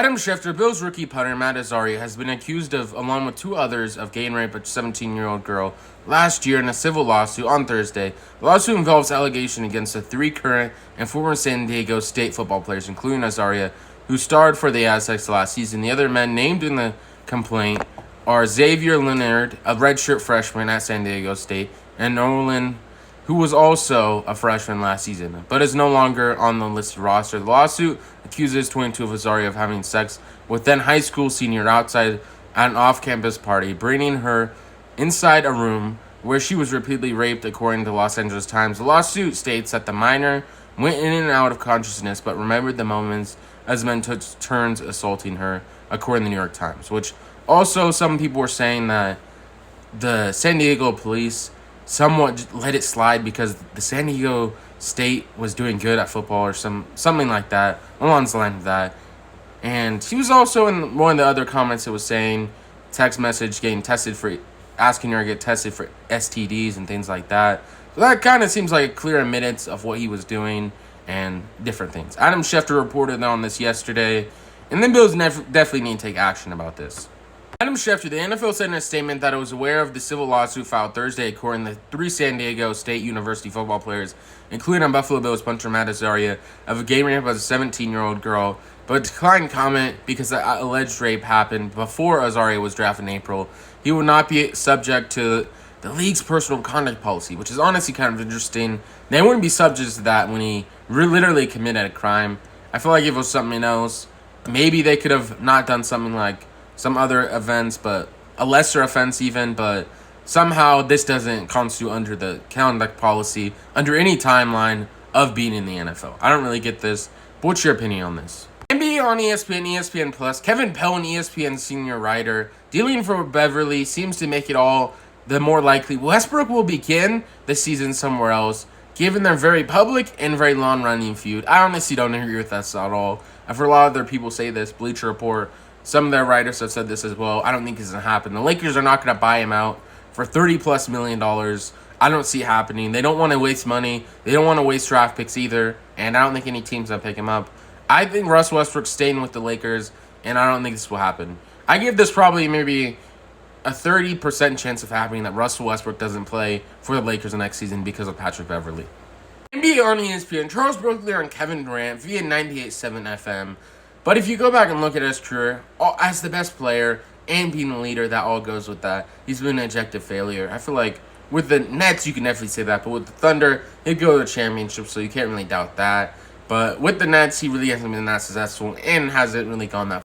Adam Schefter, Bills rookie punter Matt Azaria, has been accused of, along with two others, of gang rape a 17-year-old girl last year in a civil lawsuit on Thursday. The lawsuit involves allegation against the three current and former San Diego State football players, including Azaria, who starred for the Aztecs last season. The other men named in the complaint are Xavier Leonard, a redshirt freshman at San Diego State, and Nolan, who was also a freshman last season, but is no longer on the listed roster. The lawsuit accuses 22 of Azaria of having sex with then high school senior outside at an off-campus party, bringing her inside a room where she was repeatedly raped, according to the Los Angeles Times. The lawsuit states that the minor went in and out of consciousness, but remembered the moments as men took turns assaulting her, according to the New York Times, which also some people were saying that the San Diego police somewhat let it slide because the San Diego State was doing good at football or something like that, along the line of that. And he was also in one of the other comments that was saying text message getting tested for, asking her to get tested for STDs and things like that. So that kind of seems like a clear admittance of what he was doing and different things. Adam Schefter reported on this yesterday, and the Bills definitely need to take action about this. Adam Schefter, the NFL said in a statement that it was aware of the civil lawsuit filed Thursday, according to three San Diego State University football players, including Buffalo Bills punter Matt Azaria, of a gang rape of a 17-year-old girl, but declined comment because the alleged rape happened before Azaria was drafted in April. He would not be subject to the league's personal conduct policy, which is honestly kind of interesting. They wouldn't be subject to that when he literally committed a crime. I feel like if it was something else, maybe they could have not done something like some other events, but a lesser offense even, but somehow this doesn't constitute under the conduct policy, under any timeline of being in the NFL. I don't really get this, but what's your opinion on this? NBA on ESPN, ESPN Plus, Kevin Pell, an ESPN senior writer, dealing for Beverly seems to make it all the more likely Westbrook will begin the season somewhere else, given their very public and very long-running feud. I honestly don't agree with that at all. I've heard a lot of other people say this, Bleacher Report, some of their writers have said this as well. I don't think this is going to happen. The Lakers are not going to buy him out for $30+ million. I don't see it happening. They don't want to waste money. They don't want to waste draft picks either. And I don't think any team's going to pick him up. I think Russ Westbrook's staying with the Lakers, and I don't think this will happen. I give this probably maybe a 30% chance of happening that Russell Westbrook doesn't play for the Lakers the next season because of Patrick Beverly. NBA on ESPN, Charles Barkley and Kevin Durant via 98.7 FM. But if you go back and look at his career, as the best player and being a leader, that all goes with that. He's been an ejected failure. I feel like with the Nets, you can definitely say that. But with the Thunder, he'd go to the championship, so you can't really doubt that. But with the Nets, he really hasn't been that successful and hasn't really gone that